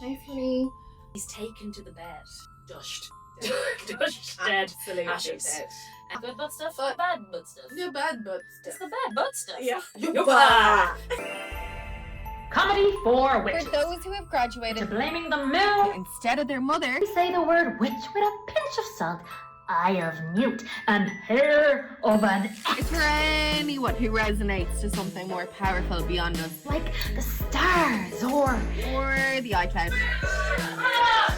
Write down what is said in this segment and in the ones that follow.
Hi, honey. He's taken to the bed. Dushed. Dushed. Dead. Absolutely Ashes. dead. Good butt stuff But- or bad butt stuff? The bad butt stuff. It's the bad butt stuff. Yeah. Yuppah. Comedy for For witches. those who have To graduated blaming the moon, instead of their mother, we say the word witch with a pinch of salt, eye of newt, and hair of an is for anyone who resonates to something more powerful beyond us, like the stars or or the iCloud.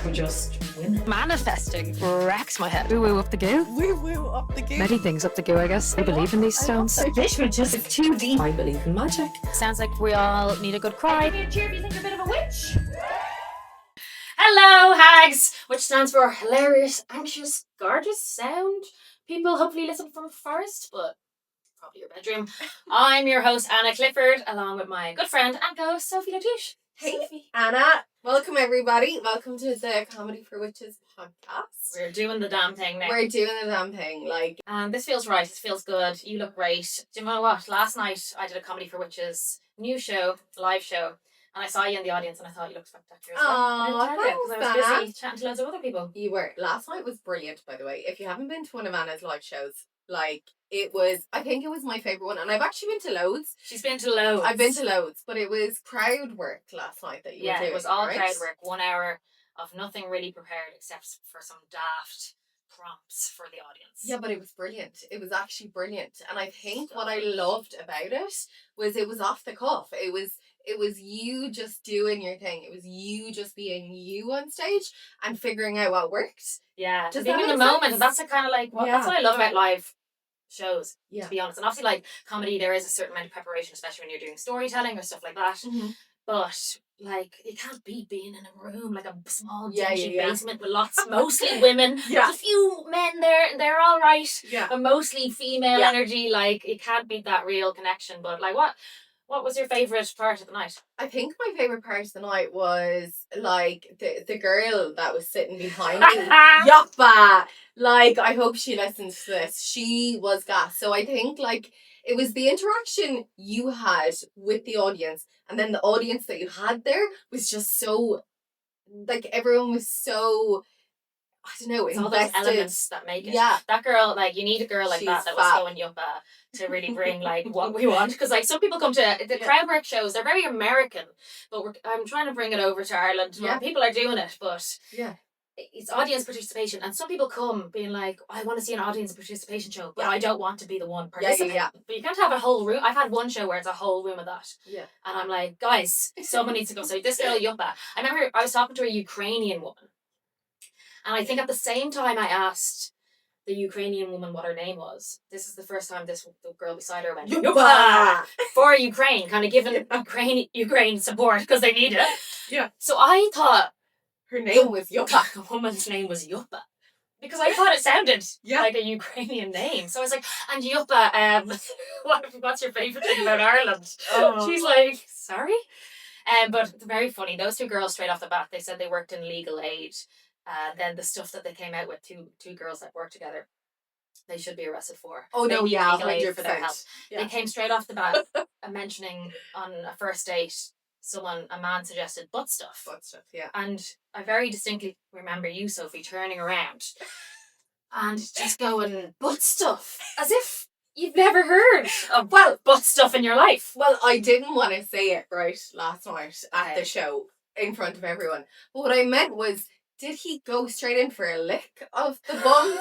We're just women. Manifesting wrecks my head. Woo woo up the goo. Woo up the game. Many things up the goo, I guess. I believe in these stones. This was just too deep. I believe in magic. Sounds like we all need a good cry. Give you a cheer if you think you're a bit of a witch. Hello, hags, which stands for hilarious, anxious, gorgeous sound. People hopefully listen from a forest, but probably your bedroom. I'm your host, Anna Clifford, along with my good friend and co-host, Sophie Latouche. Hey, Sophie. Anna. Welcome, everybody. Welcome to the Comedy for Witches podcast. We're doing the damn thing now. We're doing the damn thing. And this feels right. This feels good. You look great. Do you know what? Last night I did a Comedy for Witches new show, live show, and I saw you in the audience and I thought you looked spectacular. as well. I didn't tell you, 'cause I was busy chatting to loads of other people. You were. Last night was brilliant, by the way. If you haven't been to one of Anna's live shows, it was, I think it was my favourite one. And I've actually been to loads. She's been to loads. I've been to loads, but it was crowd work last night that you were doing. it was all right? crowd work. 1 hour of nothing really prepared except for some daft prompts for the audience. Yeah, but it was brilliant. It was actually brilliant. And I think what I loved about it was off the cuff. It was you just doing your thing. It was you just being you on stage and figuring out what worked. Yeah, Does just being that in the make moment. sense? And that's the kind of like, Yeah. that's what I love about live shows, Yeah. to be honest. And obviously, like comedy, there is a certain amount of preparation, especially when you're doing storytelling or stuff like that. Mhm. But like, it can't beat being in a room, like a small Yeah, dingy yeah. basement with lots, mostly women. Yeah. There's a few men there, and they're all right. Yeah. But mostly female Yeah. energy. Like, it can't beat that real connection. But like, what was your favourite part of the night? I think my favourite part of the night was like the girl that was sitting behind me. Yuppa! Like, I hope she listens to this. She was gas. So I think like it was the interaction you had with the audience, and then the audience that you had there was just so, like, everyone was so, I don't know, It's all those invested. elements that make it. Yeah. That girl, like, you need a girl like She's that was fab. going yuppa to really bring like what we want. Because like some people come to the Yeah. crowd work shows, they're very American, but I'm trying to bring it over to Ireland. Yeah. People are doing it, but Yeah. it's audience participation, and some people come being like, I want to see an audience participation show, but Yeah. I don't want to be the one Yeah, participating. yeah. But you can't have a whole room. I've had one show where it's a whole room of that, Yeah. and I'm like, guys, someone needs to go. So this girl Yuppa, I remember I was talking to a Ukrainian woman, and I think at the same time I asked the Ukrainian woman what her name was. This is the first time the girl beside her went Yuppa Yuppa! for Ukraine, kind of giving Ukraine support because they need it. Yeah. So I thought Her name was Yuppa. the woman's name was Yuppa. Because I thought it sounded Yeah. like a Ukrainian name. So I was like, and Yuppa, what's your favourite thing about Ireland? Oh. She's like, sorry? But very funny. Those two girls straight off the bat, they said they worked in legal aid. Then the stuff that they came out with, two girls that work together, they should be arrested for. Oh, They no, need yeah, legal aid for their 100%. help. Yeah. They came straight off the bat mentioning on a first date, a man suggested butt stuff. Butt stuff, yeah. And I very distinctly remember you, Sophie, turning around and just going, butt stuff, as if you've never heard of butt stuff in your life. Well, I didn't want to say it right last night at Okay. the show in front of everyone. But what I meant was, did he go straight in for a lick of the bum?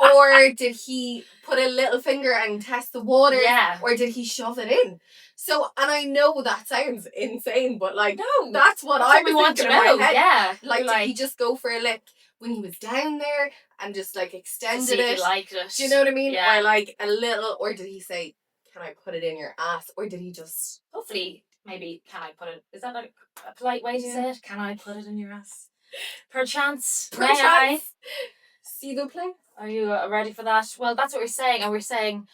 Or did he put a little finger and test the water? Yeah. Or did he shove it in? So, and I know that sounds insane, but like, No, that's what that's I what we was want to thinking in know. my head. Yeah. Like, You're did he just go for a lick when he was down there and just like to extended see if it? you liked it. Do you know what I mean? Yeah. Or like a little, or did he say, can I put it in your ass? Or did he just... Hopefully, maybe, can I put it, is that a polite way to Yeah. say it? Can I put it in your ass? Perchance. May Perchance. I? S'il vous plaît? Are you ready for that? Well, that's what we're saying, and we're saying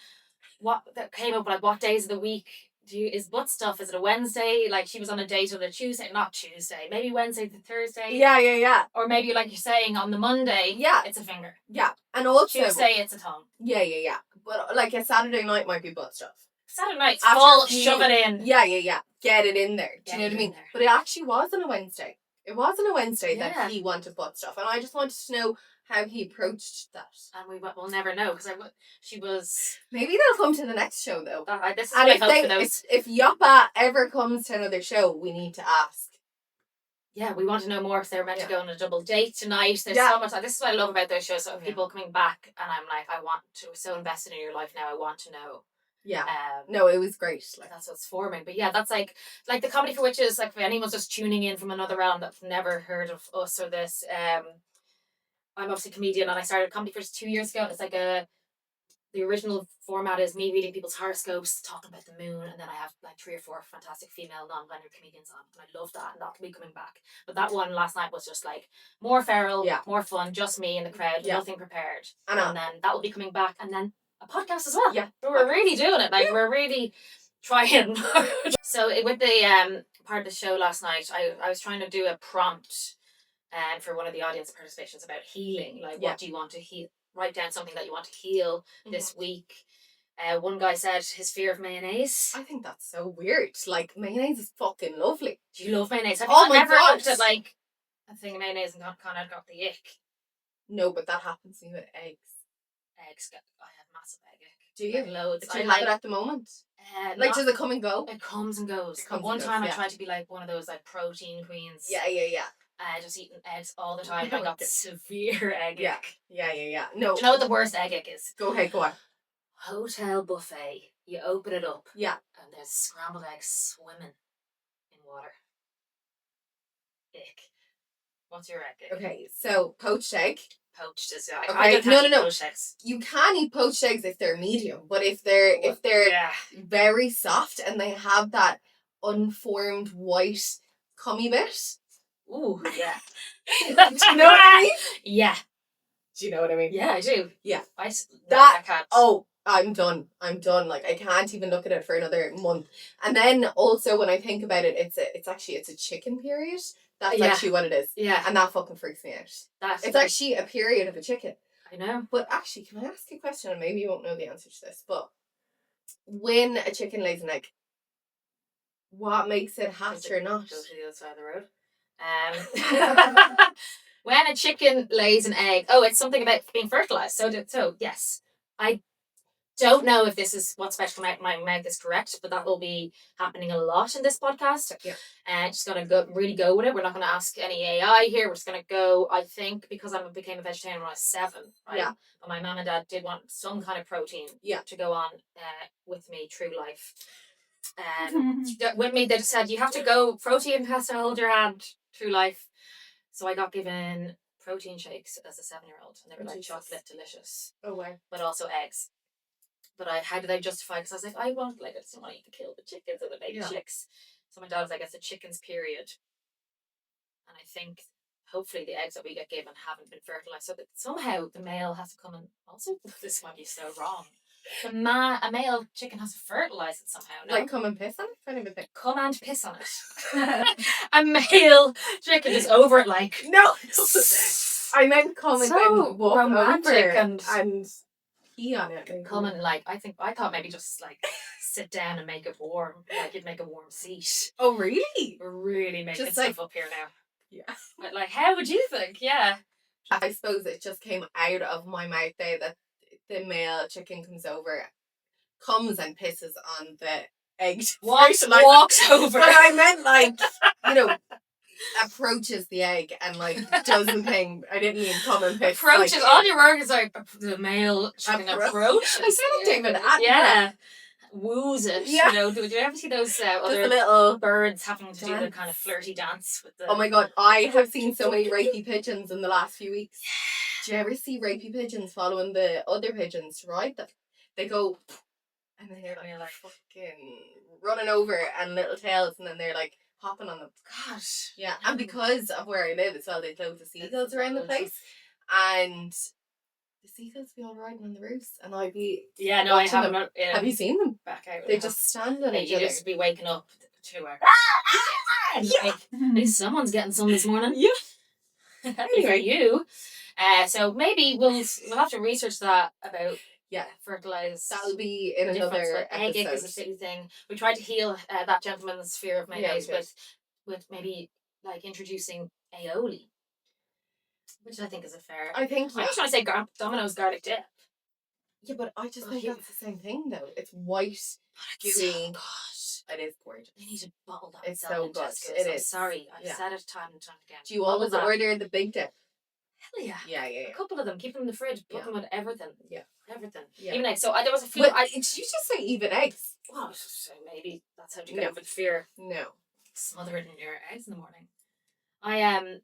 what that came up like what days of the week is butt stuff? Is it a Wednesday? Like she was on a date on a Tuesday, not Tuesday, maybe Wednesday to Thursday. Yeah. Or maybe like you're saying on the Monday, Yeah. it's a finger. Yeah. And also... Tuesday, it's a tongue. Yeah. But like a Saturday night might be butt stuff. Saturday night's After full, a few- shove it in. Yeah. Get it in there. Do Get you know it what I in mean? there. But it actually was on a Wednesday. It wasn't a Wednesday Yeah. that he wanted butt stuff, and I just wanted to know how he approached that. And we'll never know because she was. Maybe they'll come to the next show though. This is And my if hope for those. if Yoppa ever comes to another show, we need to ask. Yeah, we want to know more because they were meant to Yeah. go on a double date tonight. There's Yeah. so much. This is what I love about those shows. So Yeah. people coming back, and I'm like, we're so invested in your life now. I want to know. Yeah. No, it was great. Like, That's what's forming. But yeah, that's like the Comedy for Witches. Like if anyone's just tuning in from another realm that's never heard of us or this, I'm obviously a comedian and I started Comedy for 2 years ago. It's like the original format is me reading people's horoscopes, talking about the moon, and then I have like 3 or 4 fantastic female non-binary comedians on, and I love that, and that'll be coming back. But that one last night was just like more feral, more fun, just me in the crowd, nothing prepared, and then that will be coming back, and then a podcast as well. Yeah, we're really doing it. Like we're really trying. So with the part of the show last night, I was trying to do a prompt, for one of the audience participations about healing. Like, what do you want to heal? Write down something that you want to heal this week. One guy said his fear of mayonnaise. I think that's so weird. Like, mayonnaise is fucking lovely. Do you love mayonnaise? Have Oh you my never God. looked at like a thing of mayonnaise and kind of got the ick? No, but that happens to me with eggs. I have massive egg ick. Do you? Like, loads. Do you have it at the moment? Like, does it come and go? It comes and goes. It comes One and goes, time I yeah. tried to be like one of those like protein queens. Yeah. Just eating eggs all the time. No, I got it- severe egg Yeah. ick. Yeah. No. Do you know what the worst egg ick is? Go ahead, go on. Hotel buffet. You open it up. Yeah. And there's scrambled eggs swimming in water. Ick. What's your egg ick? Okay, so poached egg. Poached is Okay, I don't no, have no. poached eggs. You can eat poached eggs if they're medium, but if they're Yeah. very soft and they have that unformed white cummy bit. Ooh, yeah. Do you know what I mean? Yeah. Do you know what I mean? Yeah, I do. Yeah. I That- can't. Oh, I'm done. Like, I can't even look at it for another month. And then also when I think about it, it's actually a chicken period. That's Yeah. actually what it is. Yeah. And that fucking freaks me out. It's actually a period of a chicken. I know. But actually, can I ask you a question? And maybe you won't know the answer to this, but when a chicken lays an egg, what makes it hatch or not? Go to the other side of the road. When a chicken lays an egg, it's something about being fertilized. So yes, I don't know if this is what's about to come out of my mouth is correct, but that will be happening a lot in this podcast. Yeah. Just gonna go with it. We're not gonna ask any AI here. We're just gonna go. I think because I became a vegetarian when I was 7, right? Yeah. But my mum and dad did want some kind of protein. Yeah. To go on with me through life. With me, they just said you have to go. Protein has to hold your hand through life. So I got given protein shakes as a 7-year-old, and they were like Jesus. chocolate delicious, Oh, wow. but also eggs. But how did I justify? Because I was like, I just don't want to eat the kill the chickens or the baby chicks. So my dad was like, it's a chicken's period, and I think hopefully the eggs that we get given haven't been fertilized, so that somehow the male has to come and also this might be so wrong. A male chicken has to fertilize it somehow. No? Like, come and piss on it? Kind of a thing. Come and piss on it. A male chicken is over it like No! I meant come and So then walk romantic over and pee on it. Maybe. come and like I thought maybe just like sit down and make it warm. Like you'd make a warm seat. Oh, really? We're really making Just stuff like- up here now. Yeah. But like, how would you think? Yeah. I suppose it just came out of my mouth there that the male chicken comes and pisses on the egg. Walks over. But I meant like, approaches the egg and like does the thing. I didn't mean come and piss. Approaches. like, All your work is like the male chicken approach. I said it, David. Yeah. Woos it. Yeah. Did you ever see those Just other a little. birds having to do the dance. kind of flirty dance with the? Oh my god, I have seen so many rapey pigeons in the last few weeks. Do you ever see rapey pigeons following the other pigeons to ride them? They go, and then they're like fucking running over and little tails, and then they're like hopping on them. Gosh. Yeah, and because of where I live as well, there's loads of seagulls around the place, and the seagulls be all riding on the roofs, and I'd be Yeah, no, I watching haven't. them. Have you seen them? back out? They just stand on Like, each you other. just be waking up to her. Yeah. Like, someone's getting some this morning. Yeah. Anyway, you. So maybe we'll have to research that about Yeah, fertilized. that'll be in difference, another but egg ick is a episode. silly thing. We tried to heal that gentleman's fear of mayonnaise we did. with maybe like introducing aioli, which I think is a fair. I think I was trying to say Domino's garlic dip. yeah, but I just Oh, think yeah. that's the same thing though. It's white, It's gooey. so good. It is gorgeous. They need to bottle that. It's and sell so in good. Tesco's. It I'm is. sorry, I've Yeah. said it time and time again. Do you Bottle always that. order the big dip? Hell yeah. Yeah, A couple of them. Keep them in the fridge. Put Yeah. them with everything. Yeah. Everything. Yeah. Even eggs. So there was a few. But did you just say even eggs? Well, so maybe that's how to No. get over the fear. No. Smother it in your eggs in the morning. I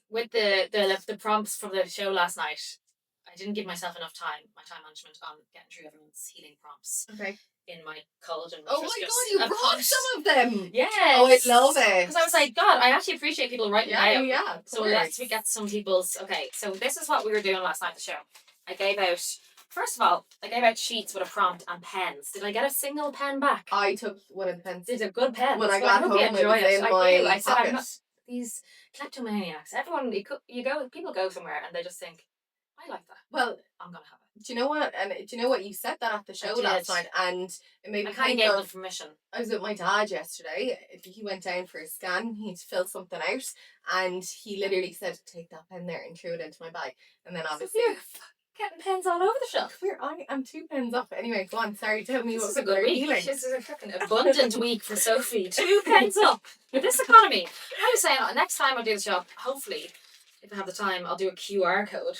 with the prompts from the show last night, I didn't give myself enough time, my time management, on getting through everyone's healing prompts Okay. in my cauldron. Oh my god, you brought some of them. Yeah. Oh, I love it. Because I was like, God, I actually appreciate people writing Yeah, out. yeah. So let's get some people's. Okay, so this is what we were doing last night at the show. I gave out. First of all, I gave out sheets with a prompt and pens. Did I get a single pen back? I took one of the pens. Did a good pen. When I So got hope home, you it was enjoyed in I my do. I said, I'm pocket. not, these kleptomaniacs. Everyone, people go somewhere and they just think, I like that. Well, I'm gonna have it. do you know what? And do you know what? You said that at the show last did. night, and it made I me kind of think gave them of. permission. I was with my dad yesterday. He went down for a scan. He'd fill something out, and he literally said, "Take that pen there," and threw it into my bag. And then obviously, you're getting pens all over the shop. I'm 2 pens off. Anyway, go on. Sorry, tell me This what is a people good are week. feeling. This is a fucking abundant week for Sophie. 2 pens up. This economy. I was saying, next time I do the shop, hopefully, if I have the time, I'll do a QR code.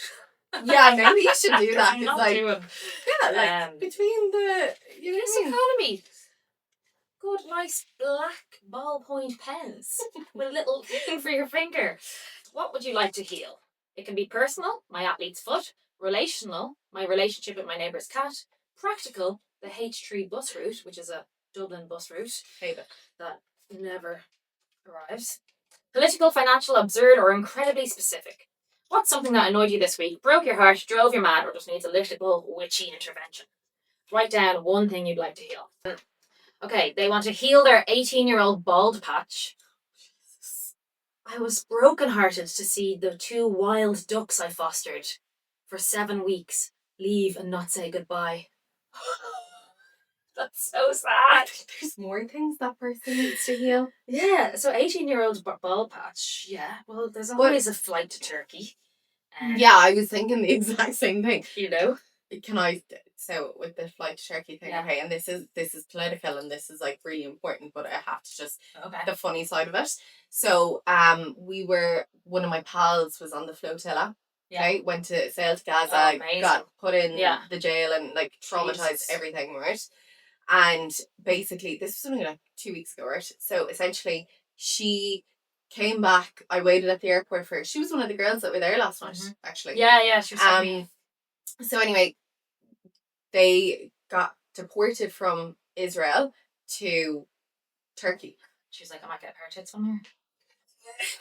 Yeah, maybe you should do that. I'm 'cause, not like, doing. yeah, like between the This economy. Good, nice black ballpoint pens with a little thing for your finger. What would you like to heal? It can be personal, my athlete's foot, relational, my relationship with my neighbour's cat, practical, the H3 bus route, which is a Dublin bus route that never arrives, political, financial, absurd, or incredibly specific. What's something that annoyed you this week, broke your heart, drove you mad, or just needs a little witchy intervention? Write down one thing you'd like to heal. Okay, they want to heal their 18-year-old bald patch. I was brokenhearted to see the 2 wild ducks I fostered for 7 weeks leave and not say goodbye. That's so sad. There's more things that person needs to heal. Yeah, so 18-year-old bald patch. Yeah, well, there's always a flight to Turkey. Yeah, I was thinking the exact same thing. You know? Can I? So with the flight to Turkey thing, Yeah. okay, and this is political and this is like really important, but I have to just Okay. the funny side of it. So one of my pals was on the flotilla. Okay, went to sail to Gaza, Oh, amazing. got put in Yeah. the jail and like traumatized Jesus. everything, right? And basically, this was only like 2 weeks ago, right? So essentially, she came back. I waited at the airport for her. She was one of the girls that were there last night, actually. Yeah, she was saying. So anyway, they got deported from Israel to Turkey. She was like, I might get a pair of tits from her.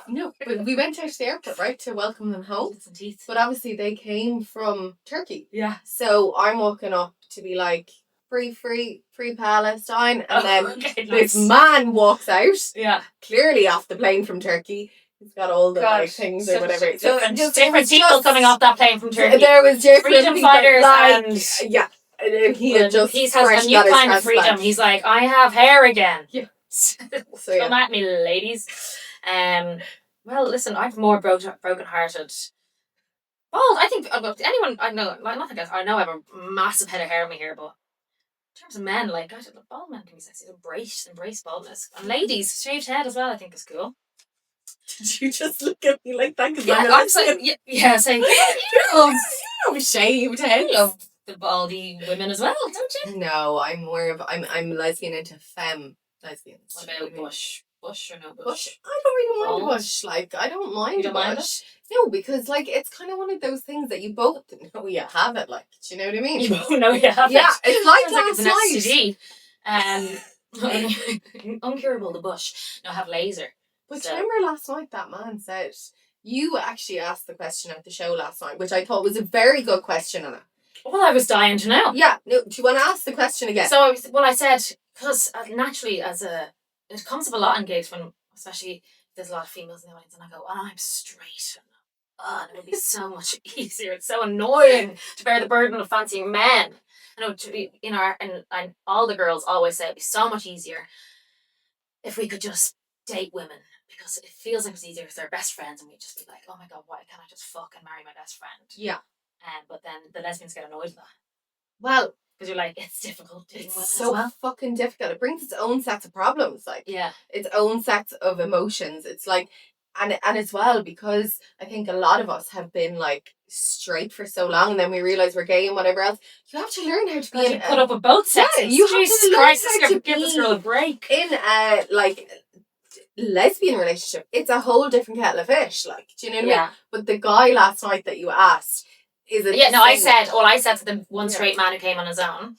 No, but we went out to the airport, right, to welcome them home. Tits and teeth. But obviously they came from Turkey. Yeah. So I'm walking up to be like, free Palestine. And then this man walks out, Yeah. clearly off the plane from Turkey. He's got all the like, things or whatever. So Different people coming off that plane from Turkey. There was different freedom people, fighters like, and yeah. And he had just he fresh has a new got his kind of freedom. transplant. He's like, I have hair again. Yeah. So Come at me, ladies. Well, listen, I've more broken-hearted. Bald. I think anyone I know. Like nothing else. I know I have a massive head of hair on me here, but in terms of men, like bald men can be sexy. Embrace baldness. And ladies, shaved head as well. I think is cool. did you just look at me like that? Yeah, I'm saying. Yeah, saying. You love shaved head. love the baldy women as well, don't you? No, I'm more of I'm lesbian into femme lesbians. What about bush? Bush or no bush? Bush? I don't even mind Bald? bush. Like I don't mind You don't mind bush. No, because like it's kind of one of those things that you both know you have it. Like, do you know what I mean? You both know you have Yeah, it. it's like Sounds last it's night. an STD. Uncurable the bush. No, have laser. But So- do you remember last night that man said you actually asked the question at the show last night, which I thought was a very good question, Anna. Well, I was dying to know. Yeah, no, do you want to ask the question again? So I said because naturally it comes up a lot in gigs when especially if there's a lot of females in the audience and I go, oh, I'm straight. And it would be so much easier. It's so annoying to bear the burden of fancying men. I know to be in our and all the girls always say it'd be so much easier if we could just date women because it feels like it's easier if they're best friends, and we just be like, oh my god, why can't I just fucking marry my best friend? Yeah. But then the lesbians get annoyed with that Well, because you're like, it's difficult dealing it's with so as well. fucking difficult. It brings its own sets of problems, like Yeah. its own sets of emotions. It's like, and as well, because I think a lot of us have been like straight for so long, and then we realize we're gay and whatever else. You have to learn how to be God, you put up with both sexes. Yeah, you have Jesus to learn Christ, how to give this be girl a break. in a like lesbian relationship. It's a whole different kettle of fish. Like, do you know what I mean? Yeah. But the guy last night that you asked is it? Yeah, no, I same- said to the one straight man who came on his own,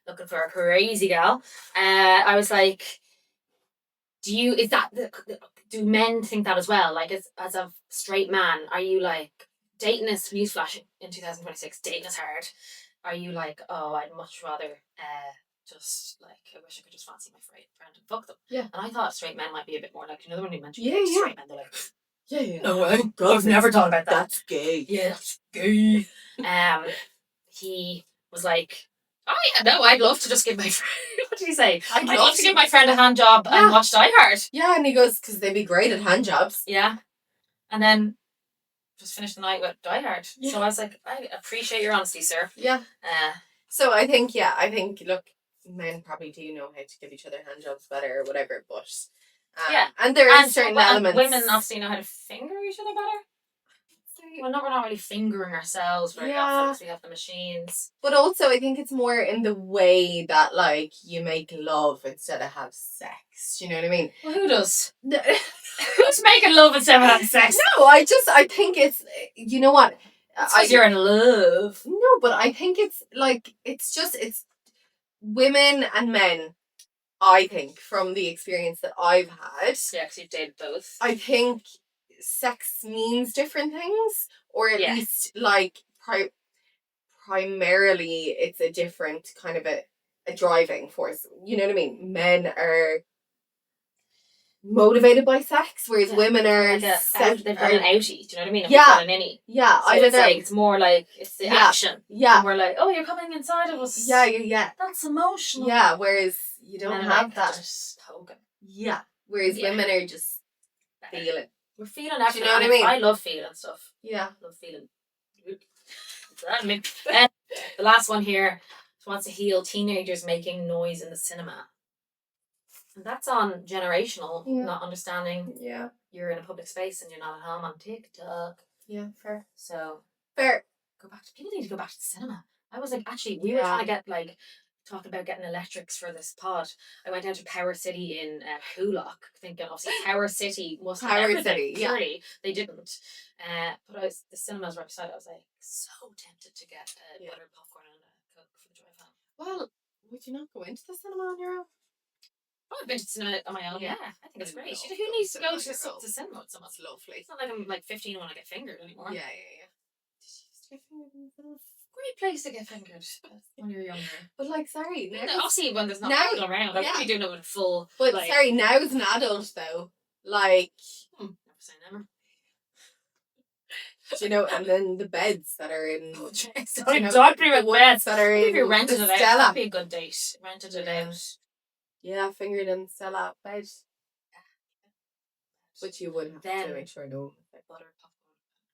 looking for a crazy gal. I was like, do men think that as well? Like, as a straight man, are you like, dating is newsflash in 2026, dating is hard. Are you like, oh, I'd much rather just like, I wish I could just fancy my friend and fuck them. Yeah. And I thought straight men might be a bit more like, you know, when you mentioned Yeah, yeah. straight men, they're like, Yeah. no way. I've never thought about that. That's gay. Yeah, that's gay. He was like, oh yeah, no, I'd love to just give my friend, what did he say? I'd love to give my friend a hand job and watch Die Hard. Yeah, and he goes, because they'd be great at hand jobs. Yeah. And then just finished the night with Die Hard. Yeah. So I was like, I appreciate your honesty, sir. Yeah. So I think, look, men probably do know how to give each other hand jobs better or whatever, but and there are certain elements. Women obviously know how to finger each other better. Well, we're not really fingering ourselves very often because we have the machines. But also, I think it's more in the way that, like, you make love instead of have sex. Do you know what I mean? Well, who does? Who's making love instead of having sex? No, I think it's, you know what? Because you're in love. No, but I think it's, like, it's women and men, I think, from the experience that I've had. Yeah, because you've dated both. I think sex means different things, or at least like primarily it's a different kind of a driving force. You know what I mean? Men are motivated by sex, whereas women are they've got an outie. Do you know what I mean? Yeah. Got an innie. Yeah, so I don't know. Like, it's more like it's the action. Yeah, and we're like, oh, you're coming inside of us. Yeah. That's emotional. Yeah, whereas you don't have like, that. Just poking. Yeah, whereas women are just feeling. We're feeling everything. Do you know what I mean? I love feeling stuff. Yeah. I love feeling. And the last one here wants to heal teenagers making noise in the cinema. And that's on generational, not understanding. Yeah. You're in a public space and you're not at home on TikTok. Yeah, fair. So fair. People need to go back to the cinema. I was like, actually, we were trying to get like talking about getting electrics for this pod. I went down to Power City in Hulock, thinking obviously Power City must have everything. Purely, they didn't. But the cinemas right beside it. I was like so tempted to get buttered popcorn and a Coke for the drive home. Well, would you not go into the cinema on your own? Oh, I've been to cinema on my own. Yeah, I think it's great. Who needs to go to cinema with someone? It's lovely. It's not like I'm like 15 and want to get fingered anymore. Yeah. Did you used to get fingered in the cinema? Great place to get fingered when you're younger. But like, sorry, obviously when there's not people around, I'm probably doing it with full. But sorry, now as an adult though, like, never say never. Do you know, and then the beds that are in. Don't talking about beds that are in. If you rented it out, that'd be a good date. Rented it out. Yeah, fingered in Stella bed. But you would have to make sure no butter popcorn.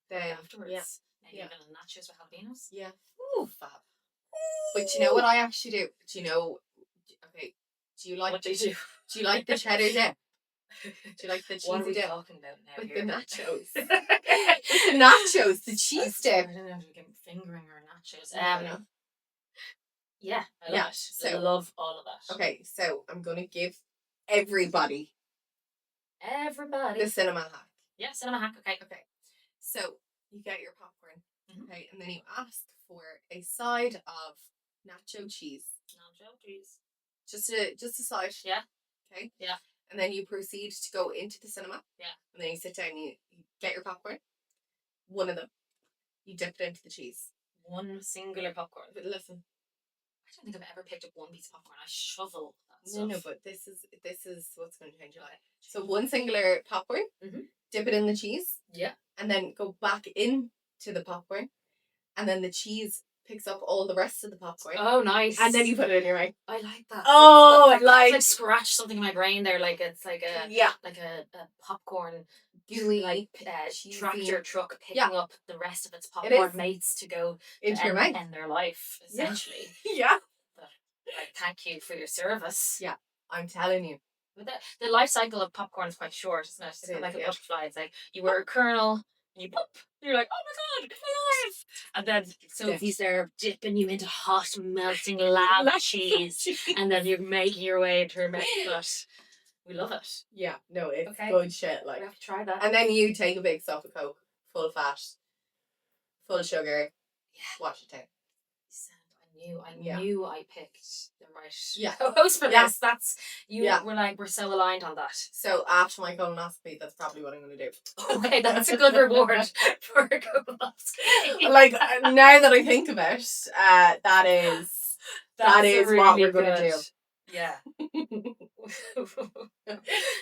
Then afterwards, maybe even nachos with jalapenos. Yeah. Ooh, fab. But you know what I actually do? Do you know? Okay. Do you like? What do you do? Do you like the cheddar dip? Do you like the cheesy what are we dip? talking about now? With the nachos. With the nachos, the cheese dip. I don't know if we get fingering or nachos. Yeah, I love it. So, I love all of that. Okay, so I'm gonna give everybody the cinema hack. Yeah, cinema hack. Okay. So you get your popcorn, okay, and then you ask for a side of nacho cheese. Just a side. Yeah. Okay. Yeah. And then you proceed to go into the cinema. Yeah. And then you sit down. You get your popcorn. One of them. You dip it into the cheese. One singular popcorn. But listen. I don't think I've ever picked up one piece of popcorn. I shovel that stuff. No, but this is what's going to change your life. So one singular popcorn, dip it in the cheese, and then go back into the popcorn, and then the cheese picks up all the rest of the popcorn. Oh, nice. And then you put it in your mouth. I like that. Oh, That's like like scratch something in my brain there. Like it's like a yeah, a popcorn gooey, like cheesy. tractor truck picking Yeah. up the rest of its It popcorn is. mates to go into to your mouth. end their life Yeah. essentially. Yeah, Like, thank you for your service. Yeah. I'm telling you. But the life cycle of popcorn is quite short, isn't it? It's It kind of is, like a yeah. butterfly. It's like you were a kernel and you pop. You're like, oh my god, I'm alive! And then Sophie's there dipping you into hot melting lava cheese, and then you're making your way into her mouth. But we love it. Yeah, no, it's Okay. good shit. We Like, have to try that. and then you take a big stuff of Coke, full fat, full sugar. Yeah. Wash it down. I knew I picked the right Yeah. co-host for Yeah. this. That's you. Yeah. We're so aligned on that. So after my colonoscopy, that's probably what I'm going to do. Okay, that's a good reward for a colonoscopy. Like now that I think of it, that is what we're going to do. Yeah.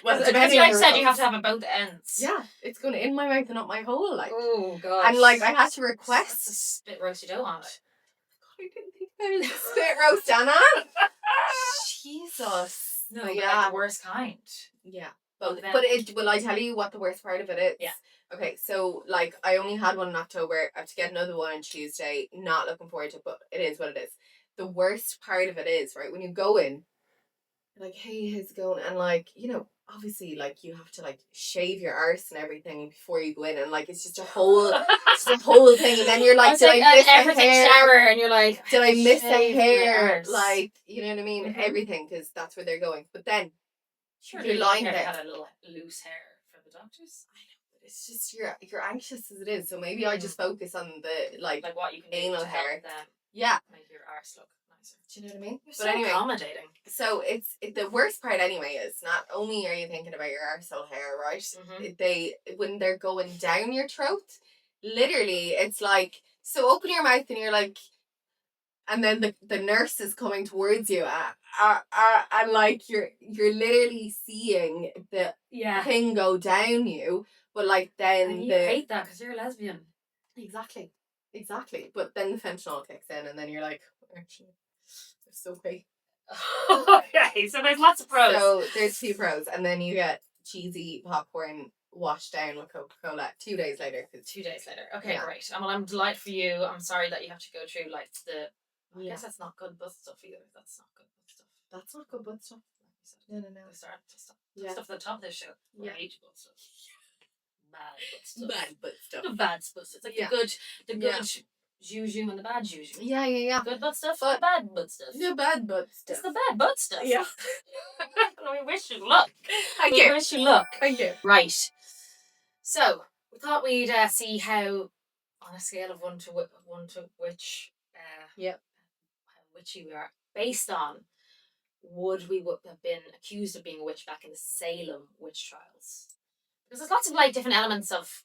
Well, Because depending like on I the said, you have results. to have it both ends. Yeah, it's going in my mouth and up my hole, like. Oh god. And like I had to That's request. a spit roasty dough on it. I didn't think about it. Spit roast, Anna. Jesus. No, But but yeah, like the worst kind. yeah. Well, But will I tell you what the worst part of it is? Yeah. Okay, so like I only had one in October. I have to get another one on Tuesday. Not looking forward to it, but it is what it is. The worst part of it is, right, when you go in, like, hey, how's it going? And like, you know, obviously like you have to like shave your arse and everything before you go in, and like it's just a whole thing, and then you're like, did I miss a everything hair? shower, and you're like, Did I miss a shave your hair? arse. Like, you know what I mean? Mhm. Everything, because that's where they're going. But then Surely you're your lying hair there. had a little loose hair for the doctors. It's just you're anxious as it is. So maybe I just focus on the like Like what you can anal do to hair. help them yeah. make your arse look nicer. Do you know what I mean? You're But so anyway, accommodating. so the worst part anyway is not only are you thinking about your arsehole hair, right? Mhm. When they're going down your throat, literally it's like, so open your mouth and you're like, and then the nurse is coming towards you, and like you're literally seeing the Yeah. thing go down you, but like then And you hate that because you're a lesbian. exactly, but then the fentanyl kicks in, and then you're like, actually, it's so okay. Okay, so there's lots of pros. So there's 2 pros, and then you get cheesy popcorn washed down with Coca-Cola 2 days later. 2 days later. Okay, Yeah. great. Well, I'm delighted for you. I'm sorry that you have to go through like the. I Yeah. guess that's not good butt stuff either. That's not good butt stuff. That's not good butt stuff. No. The start stuff. Yeah. Stuff at the top of this show. Yeah. I hate butt stuff. Bad butt stuff. Bad butt stuff. The bad stuff. It's like Yeah. the good Yeah. juju and the bad juju. Yeah. Good butt stuff, But- the bad butt stuff. The bad butt stuff. It's the bad butt stuff. Yeah. We wish you luck. Thank We you. wish you luck. Thank you. Right. So we thought we'd see how, on a scale of one to which, Yep. how witchy we are, based on would we have been accused of being a witch back in the Salem witch trials? Because there's lots of like different elements of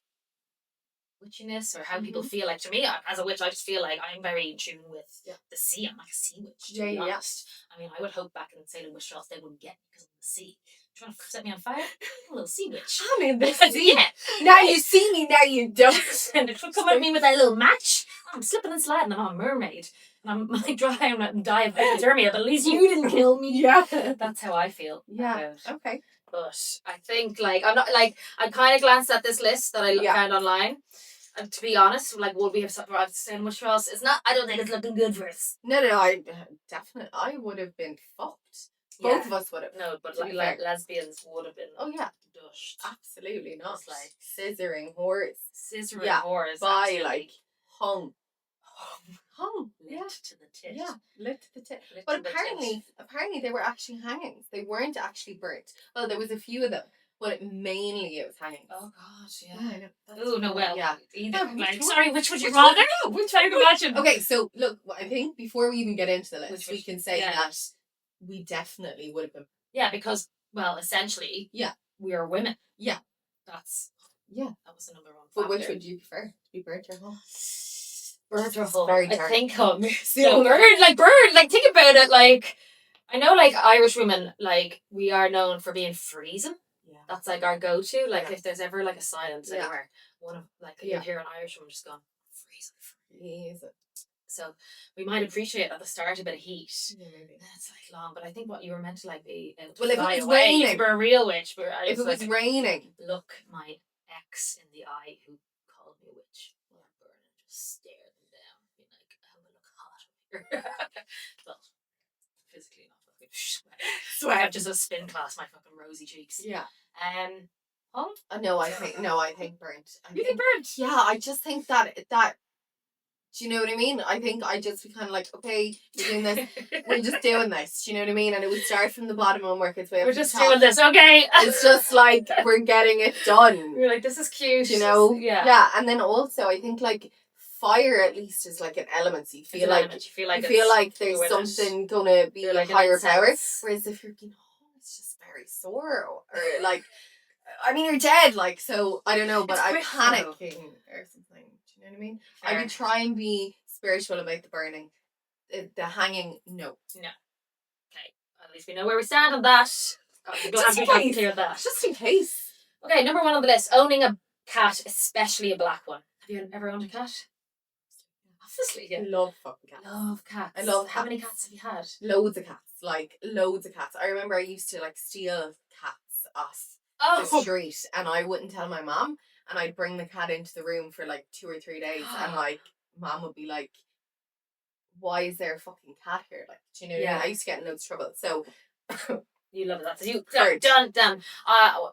witchiness or how people feel. Like to me, as a witch, I just feel like I'm very in tune with Yeah. the sea. I'm like a sea witch. To Yeah, be yeah. honest. I mean, I would hope back in the Salem witch trials they wouldn't get me because of the sea. Trying to set me on fire? I'm a little sea witch. I'm in the sea. Yeah. Now you see me, now you don't. And it would come at me with that little match. I'm slipping and sliding. I'm a mermaid. And I'm like drying and die of hypothermia, but at least you didn't kill me. Yeah. That's how I feel. Yeah. about. Okay. But I think like I'm not like I kind of glanced at this list that I Yeah. found online. And to be honest, like would we have survived the same much else? It's not. I don't think it's looking good for us. No, I definitely, I would have been fucked. Both of us would have. No, but to be like fair. lesbians would have been Oh yeah, dushed. absolutely not. It's like Scissoring whores. scissoring Yeah, whores. by absolutely. like hung. Lit Yeah. to the tit. Yeah, lit to the tip. Lit But to the tit. apparently they were actually hangings. They weren't actually burnt. Well, there was a few of them, but mainly it was hangings. Oh god, yeah. I know. That's Oh no, well, yeah. either No, like which one? sorry, which would you Which rather? one? Which I can imagine. Okay, so look, I think before we even get into the list, Which we was- can say yeah. that we definitely would have been. Yeah, because well, essentially, Yeah. we are women. Yeah. That's Yeah. that was the number one. But which factor. would you prefer? To be burnt or hung? Bird It's or very I dark. think hung. No, No, bird. Like think about it. Like I know, like Irish women, like we are known for being freezing. Yeah. That's like our go-to. Like Yeah. if there's ever like a silence Yeah. anywhere, one of like Yeah. you hear an Irish woman just going freezing. Freeze. So we might appreciate at the start a bit of heat. Yeah, maybe. That's like long, but I think what you were meant to like be able to Well, if it fly was away, raining- if you were a real witch, but I If it was like, raining, look my ex in the eye who called me a witch while I'm burning, just stare them down, be like, I hope I look hot over here. Well, physically not fucking sweat. just a spin class, my fucking rosy cheeks. Yeah. Home? No, I think burnt. You think burnt? Yeah, I just think that. Do you know what I mean? I think I just be kind of like, okay, you're doing this. We're just doing this. Do you know what I mean? And it would start from the bottom and work its way up. We're to the just top. doing this, okay? It's just like we're getting it done. You're like, this is cute. You know? Yeah. Yeah, and then also I think like fire at least is like an element. So you It's feel an like element. You feel like, there's with it. something gonna be You're a like an higher power. incense. Whereas if you're being home, it's just very sore or like. I mean, you're dead, like, so, I don't know, but It's I'm quick, panicking or something. Do you know what I mean? I Fair. would try and be spiritual about the burning. The hanging, no. Okay, at least we know where we stand on that. We don't Just have in to be case. clear of that. Just in case. Okay, number 1 on the list, owning a cat, especially a black one. Have you ever owned a cat? Obviously, yeah. I love fucking cats. Love cats. I love How many cats. cats have you had? Loads of cats. Like, loads of cats. I remember I used to, like, steal cats off the Oh, street and I wouldn't tell my mom and I'd bring the cat into the room for, like, 2 or 3 days and, like, mom would be like, why is there a fucking cat here? Like, do you know what I mean? Yeah. I used to get in loads of trouble. So, you love that. So you Bird. done.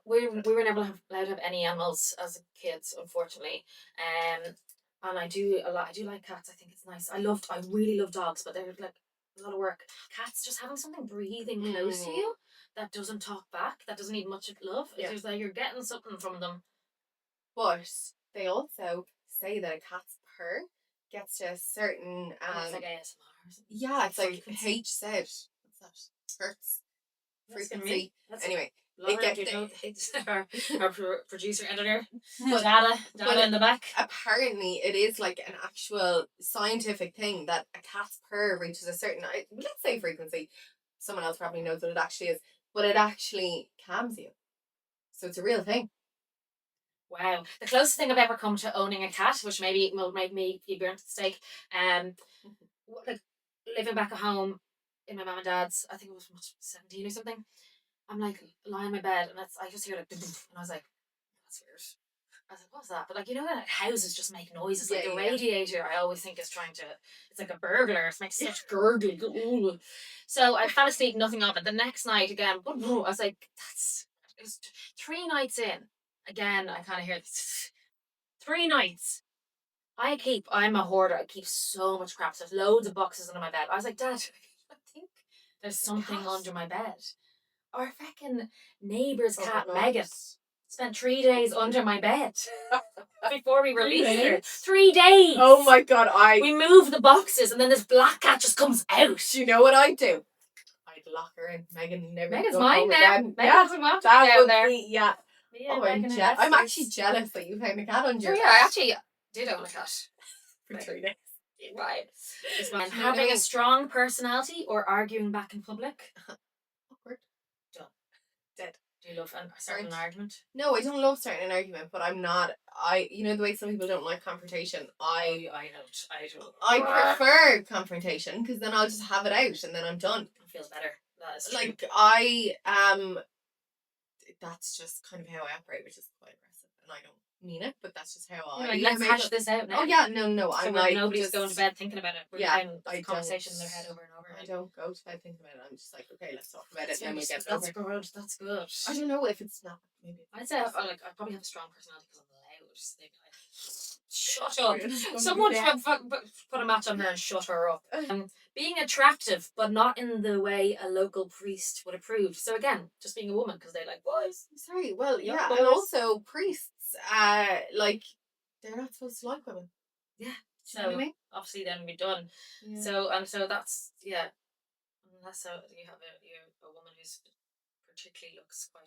We were never allowed to have any animals as kids, unfortunately. And I do like cats. I think it's nice. I really love dogs, but they're like a lot of work. Cats, just having something breathing close to you that doesn't talk back, that doesn't need much love. Yeah. It's just like you're getting something from them. but they also say that a cat's purr gets to a certain, It's like ASMR. Or something. yeah, it's like Frequency. HZ. What's that? Hertz. That's gonna Frequency. That's Anyway, Laura, get do you the- know it's our producer editor But- data but in the back. apparently it is like an actual scientific thing that a cat's purr reaches a certain, let's say frequency. Someone else probably knows what it actually is, but it actually calms you. So it's a real thing. Wow, the closest thing I've ever come to owning a cat, which maybe will make me be burnt at the stake, like living back at home in my mum and dad's, I think it was 17 or something. I'm like lying in my bed and I just hear like, and I was like, that's weird. I was like, what's that? But like, you know that houses just make noises, like Yeah, the yeah. radiator I always think is trying to, it's like a burglar, it makes such gurgling. Ooh. So I fell asleep, nothing of it. The next night again, I was like, it was 3 nights in. Again, I kind of hear this. 3 nights. I'm a hoarder. I keep so much crap. So there's loads of boxes under my bed. I was like, Dad, I think there's something cat? under my bed. Our fucking neighbour's Oh my cat, God. Megan, spent 3 days under my bed before we released her. days? 3 days. Oh my god, We moved the boxes and then this black cat just comes out. do you know what I'd do? I'd lock her in. Megan never Megan's go mine home now. again. Megan doesn't want to that be down would there. be, yeah. Me and Oh, Megan are I'm besties. actually jealous that you found a cat under your Yeah, bed I actually did own a cat. for 3 days. Right. And You know what I having a mean? strong personality or arguing back in public? Awkward. Done. Dead. Do you love starting an argument? No, I don't love starting an argument, but I'm not. You know the way some people don't like confrontation. I don't. prefer confrontation because then I'll just have it out and then I'm done. It feels better. That is true. Like that's just kind of how I operate, which is quite aggressive, and I don't mean it, but that's just how You're I. like, let's make hash it- this out now. Oh yeah, no, So I'm where like nobody's just, going to bed thinking about it. We're Yeah, having I a conversation in don't- their head over and over. I don't go to bed thinking about it. I'm just like, okay, let's talk about it, That's and then we'll get it that's over. good. That's good. I don't know if it's not. Maybe I'd say I probably have a strong personality because I'm loud. So they'd be like, shut up. Someone put a match on her and shut her up. Being attractive, but not in the way a local priest would approve. So again, just being a woman because they like boys. Sorry. Well, Young yeah, boys. and also priests. Like they're not supposed to like women. Yeah. Do you know what I mean? Obviously, then we're done. Yeah. So that's unless you have a woman who's particularly looks quite.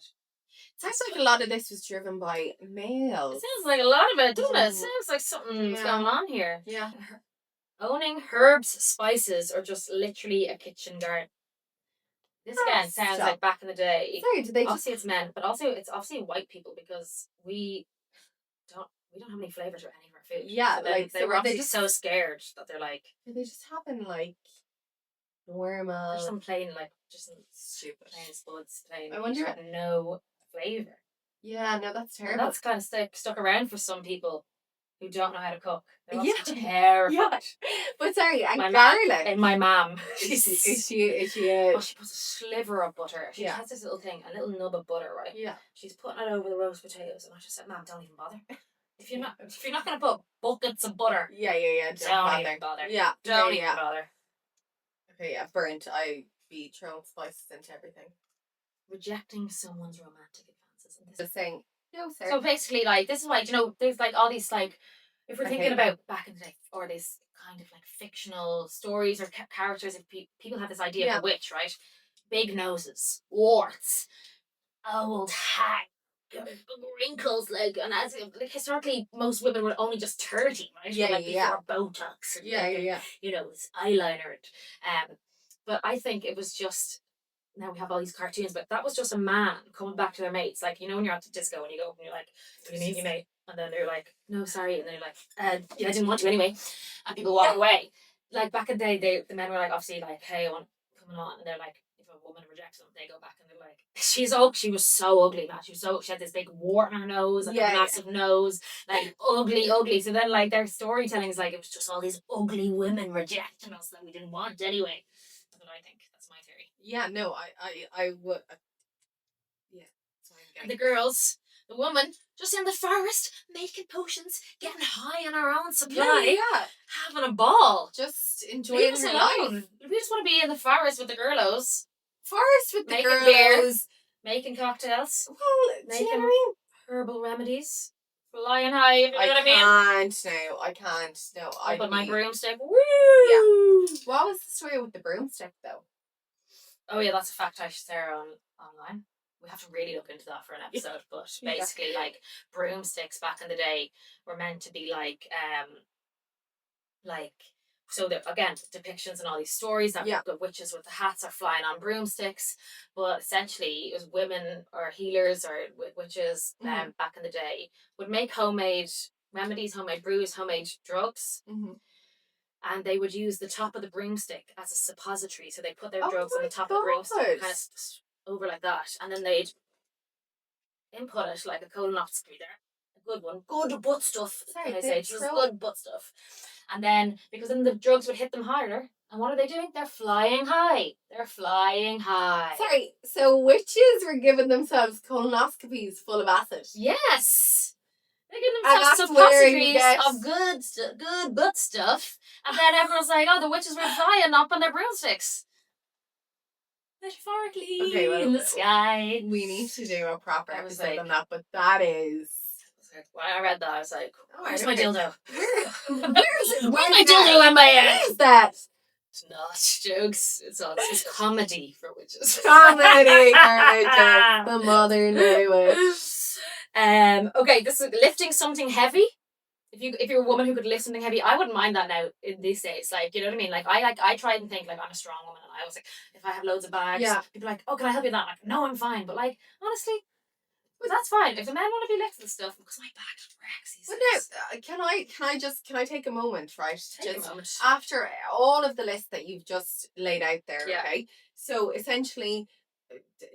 Sounds like a lot of this was driven by It males. sounds like a lot of it, doesn't it? It Mhm. sounds like something's Yeah. going on here. Yeah. Owning herbs, spices, or just literally a kitchen garden. This again sounds stop. like back in the day. Sorry, did they just? Obviously, it's men, but also it's obviously white people because we don't we don't have any flavours or any of our food. Yeah, so then like, they so were were they obviously just- so scared that they're like, They just happen like normal. there's some plain like just some Stupid. plain spuds, plain. I wonder- no flavour. Yeah, no, that's And terrible. that's kind of stuck around for some people who don't know how to cook. They're Yeah. also terrified. Yeah. But sorry, and My mum- garlic. And my mum, Is she oh, she puts a sliver of butter. She Yeah. has this little thing, a little nub of butter, right? Yeah. She's putting it over the roast potatoes, and I just said, "Ma'am, don't even bother. If you're not gonna put buckets of butter, Yeah. Don't don't bother. even bother. Yeah. Don't yeah. even bother." Okay, yeah, burnt. I be throwing spices into everything. Rejecting someone's romantic advances. And this Just saying, no, sir. So basically, like, this is why, you know, there's like all these, like, if we're I thinking hate about back in the day, or these kind of like fictional stories or characters, if people have this idea Yeah. of a witch, right? Big noses, warts, old hag, wrinkles, like, and as like historically, most women were only just 30, right? Yeah, But, like, yeah. before Botox, and, Yeah, like, yeah, and, yeah. you know, this eyeliner, and but I think it was just. Now we have all these cartoons, but that was just a man coming back to their mates. Like, you know, when you're at the disco and you go up and you're like, "You meet your mate," and then they're like, "No, sorry," and then you're like, "Yeah, I didn't want to anyway," and people walk away. Like back in the day, the men were like, obviously, like, "Hey, I want coming on," and they're like, if a woman rejects them, they go back and they're like, she was so ugly, man. She had this big wart on her nose, like Yeah, a massive nose, like ugly. So then, like, their storytelling is like it was just all these ugly women rejecting us that we didn't want anyway. That's what I think. That's my theory. Yeah, no, I would. Yeah. That's what I'm And the getting. girls, the woman, just in the forest, making potions, getting high on our own supply, Yeah. having a ball. Just Leave enjoying us her alone. life. We just want to be in the forest with the girlos, Forest with the Making girls. beer. making cocktails, Well, do you know Making- what I mean? herbal remedies, flying high, you know what I mean? can't now. I can't. No, I put my be- broomstick. Woo! What was the story with the broomstick though? Oh yeah, that's a fact I should share online. We have to really look into that for an episode. But Yeah. basically, like, broomsticks back in the day were meant to be like so that, again, depictions and all these stories that Yeah. the witches with the hats are flying on broomsticks, but essentially it was women or healers or witches Mhm. back in the day would make homemade remedies, homemade brews, homemade drugs, Mm-hmm. and they would use the top of the broomstick as a suppository. So they put their Oh drugs on my the top of the broomstick, God. kind of over like that, and then they'd input it like a colonoscopy there. A good one. Good butt stuff. Sorry, Can I they say? Just throw- good butt stuff. And then, because then the drugs would hit them harder. And what are they doing? They're flying high. They're flying high. Sorry, so witches were giving themselves colonoscopies full of acid. Yes. They're giving And themselves that's where you suppositories get- of good butt stuff. And then everyone's like, oh, the witches were flying up on their broomsticks. Metaphorically Okay, well, in the sky. We need to do a proper I was episode like- on that, but that is. When I read that, I was like, Oh, where's I my don't dildo? Where's it? Where's my dildo and my Where's that? It's not jokes. It's all this is comedy for witches. Comedy for witches. The modern day witch. Okay, this is lifting something heavy. If you're a woman who could lift something heavy, I wouldn't mind that now in these days. Like, you know what I mean? Like I try and think like I'm a strong woman, and I was like, if I have loads of bags, Yeah. people are like, oh, can I help you with that? I'm like, no, I'm fine. But like, honestly, that's fine. If the men want to be lifting stuff, because my back wrecks these But days. now, can I take a moment, right? Take a Just moment. after all of the list that you've just laid out there, Yeah. okay? So essentially,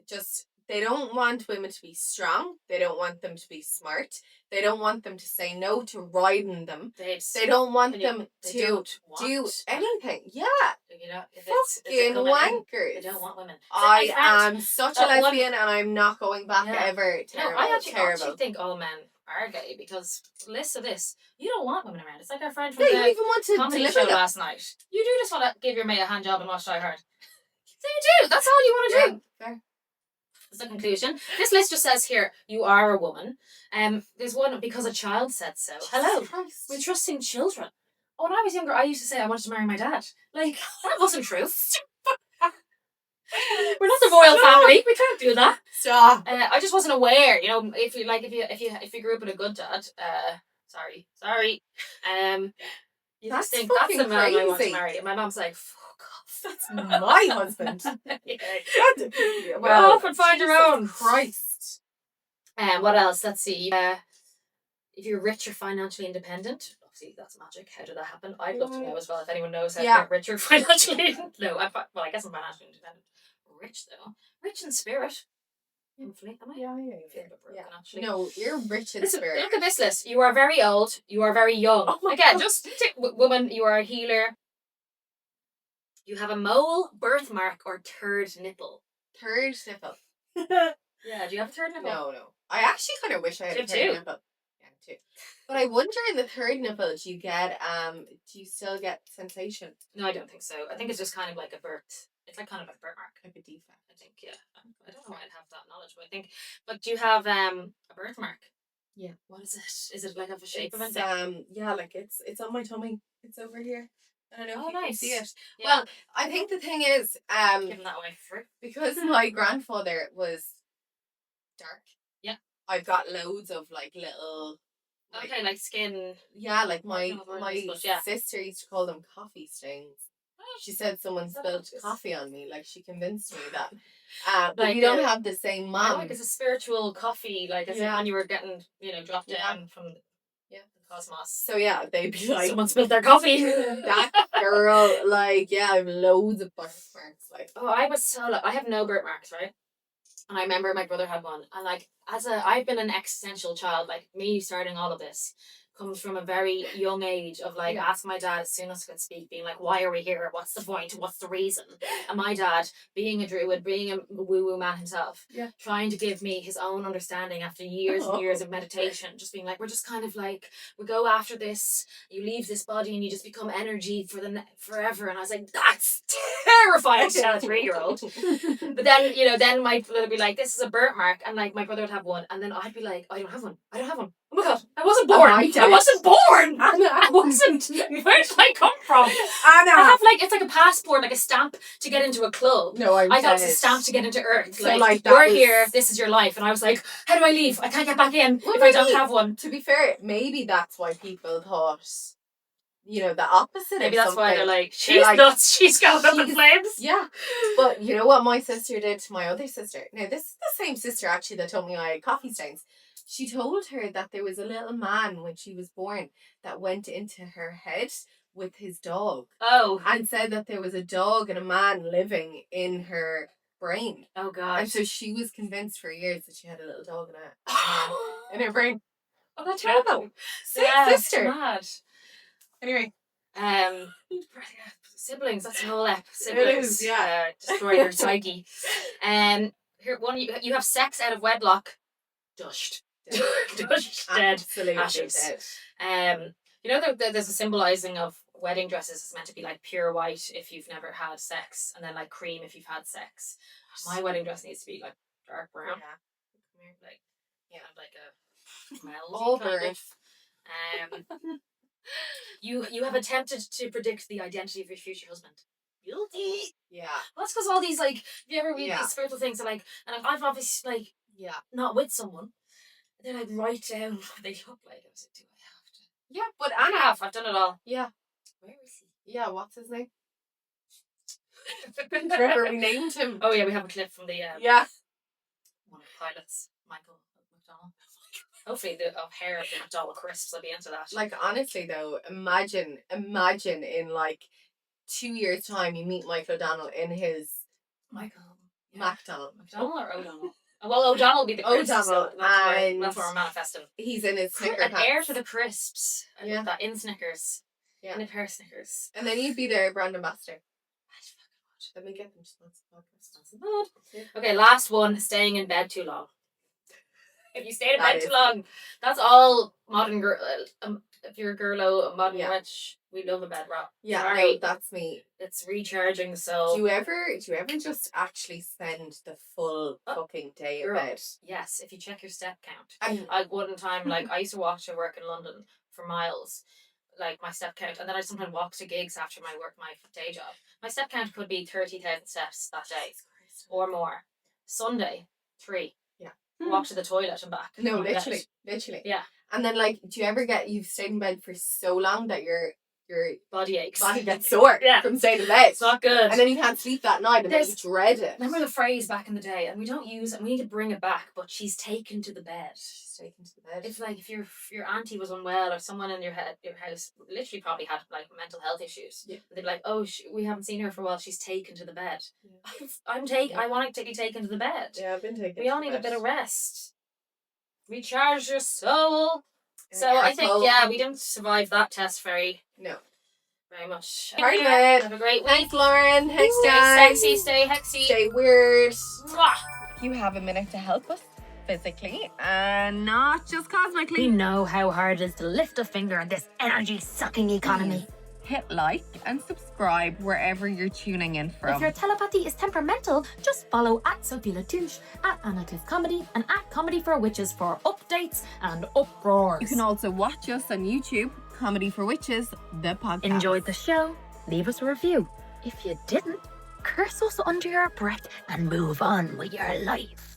just they don't want women to be strong. They don't want them to be smart. They don't want them to say no to riding them. They don't want them They to don't do want anything. Yeah, You know, if it's a fucking coming in, wankers. they don't want women. I In fact, am such a one- lesbian, and I'm not going back Yeah. ever. No, Terrible. I actually terrible. think all men are gay because listen to this. You don't want women around. It's like our friend Yeah, from you don't the even want to comedy deliver show them. last night. You do just want to give your mate a hand job and watch Die Hard. So you do. That's all you want to do. Fair. That's the conclusion. This list just says here, you are a woman. There's one because a child said so. Hello. Jesus Christ. We're trusting children. Oh, when I was younger, I used to say I wanted to marry my dad. Like, that wasn't true. We're not the royal family. We can't do that. Stop. I just wasn't aware. You know, if you grew up with a good dad, sorry, you That's just think that's the fucking man I want to crazy. marry. And my mom's like, fuck off. That's my husband. Yeah. Well, off and find your Jesus own. Christ. What else? Let's see. if you're rich or financially independent. Obviously, that's magic. How did that happen? I'd love to know as well if anyone knows how to Yeah. get rich or financially. No, I guess I'm financially independent. Rich though, rich in spirit. Hopefully, am I? Yeah, yeah, I feel a bit broken, actually. No, you're rich in Listen, spirit. look at this list. You are very old. You are very young. Oh my Again, God. just woman. You are a healer. You have a mole, birthmark, or third nipple. Third nipple. Yeah, do you have a third nipple? No. I actually kind of wish I had a Two. third nipple. Yeah, two. But I wonder in the third nipple, do you still get sensation? No, I don't think so. I think it's just kind of like a birth. It's like kind of like a birthmark. Like a defect. I think, yeah. I don't know. I'd have that knowledge, but I think. But do you have a birthmark? Yeah. What is it? Is it like of a shape of It's, anything? yeah, like it's on my tummy. It's over here. I don't know if Oh, you can nice. see it. Yeah. Well, I think the thing is, Give them that away for free. because my grandfather was dark. Yeah. I've got loads of like little. Okay, like skin. Yeah, like I my don't know what it is, but yeah. sister used to call them coffee stains. She said someone spilled coffee on me. Like she convinced me that. But Like we don't have the same mom. Like it's a spiritual coffee, like as if Yeah. when you were getting, dropped Yeah. down from the cosmos. So yeah, they'd be like, Someone spilled their coffee. that girl. Like yeah, I have loads of birthmarks. Like Oh, I was so I have no birthmarks, right? And I remember my brother had one, and like I've been an existential child. Like me starting all of this comes from a very young age of like asking my dad as soon as I could speak, being like, why are we here? What's the point? What's the reason? And my dad, being a druid, being a woo-woo man himself, trying to give me his own understanding after years and years of meditation, just being like, we're just kind of like, we go after this, you leave this body and you just become energy for forever. And I was like, that's terrifying to tell a 3-year-old. But then, then my brother would be like, this is a birthmark, and like my brother would have one, and then I'd be like, I don't have one. Oh my God, I wasn't born. I wasn't born. I wasn't. Where did I come from? Anna. I have like, it's like a passport, like a stamp to get into a club. No, I thought it's a stamp to get into Earth. So, like you're here, this is your life. And I was like, how do I leave? I can't get back in if I don't have one. To be fair, maybe that's why people thought, the opposite. Maybe of that's why they're like, They're she's like, nuts. She's got up in flames. Yeah. But you know what my sister did to my other sister? Now, this is the same sister actually that told me I had coffee stains. She told her that there was a little man when she was born that went into her head with his dog. Oh. And said that there was a dog and a man living in her brain. Oh, God. And so she was convinced for years that she had a little dog and a man in her brain. Oh, that's terrible. Same sister. Mad. Anyway. Siblings, that's an whole ep. Siblings. It is, yeah. Destroy your psyche. Here, one, you have sex out of wedlock. Dushed. Dushed. Dead. Absolutely Ashes. dead. There's a symbolizing of wedding dresses. It's meant to be like pure white if you've never had sex, and then like cream if you've had sex. My wedding dress needs to be like dark brown. Yeah. Like a melody all kind burnt. of. You have attempted to predict the identity of your future husband. Guilty. Yeah. Well, that's because all these like, if you ever read Yeah. these spiritual things, are like, and I've obviously like not with someone. They like write down what they look like. I was like, do I have to? Yeah, but I Anna. have. I've done it all. Yeah. Where is he? Yeah, what's his name? Remember we named him. Oh yeah, we have a clip from the Yeah. one of the pilots, Michael McDonald. Hopefully the hair of the McDonald crisps will be into that. Like honestly though, imagine in like 2 years' time you meet Michael O'Donnell in his Michael. McDonald. McDonald or O'Donnell? Well, O'Donnell will be the crisps. O'Donnell, So that's and what we're manifesting. He's in his Snicker An heir hats. to the crisps. I love that in Snickers. Yeah. In a pair of Snickers. And then you'd be their brand ambassador. Let me get them to sponsor the podcast. Okay, last one. Staying in bed too long. If you stayed in That bed is too long, that's all modern girl. If you're a girlo, a modern witch, we love a bed rock. Yeah, Sorry. no, that's me. It's recharging the soul. Do you ever just actually spend the full fucking day in Girl. bed? Yes, if you check your step count. And Like one time, like I used to walk to work in London for miles, like my step count, and then I sometimes walk to gigs after my day job. My step count could be 30,000 steps that day or more. Sunday, 3. Yeah. Walk to the toilet and back. no, Come to bed. literally. Yeah. And then like, do you ever you've stayed in bed for so long that you're your Body aches. body gets sore Yeah. from staying in bed. It's not good. And then you can't sleep that night and then you There's- dread it. Remember the phrase back in the day, and we don't use it, and we need to bring it back, but she's taken to the bed. She's taken to the bed. It's like if your auntie was unwell or someone in your house literally probably had like mental health issues. Yeah. They'd be like, oh, we haven't seen her for a while. She's taken to the bed. Yeah. I want to be taken to the bed. Yeah, I've been taken We to all the need a bed. bit of rest. Recharge your soul. And So I think asshole. we didn't survive that test very No. much. Part of Yeah, it. have a great week. Thanks, Lauren. Thanks, Stay guys. sexy, stay hexy. Stay weird. Mwah. If you have a minute to help us physically and not just cosmically, We know how hard it is to lift a finger in this energy-sucking economy. hit like and subscribe wherever you're tuning in from. If your telepathy is temperamental, just follow at Sophie Latouche, at Anna Cliff Comedy, and at Comedy for Witches for updates and uproars. You can also watch us on YouTube, Comedy for Witches, the podcast. Enjoyed the show? Leave us a review. If you didn't, curse us under your breath and move on with your life.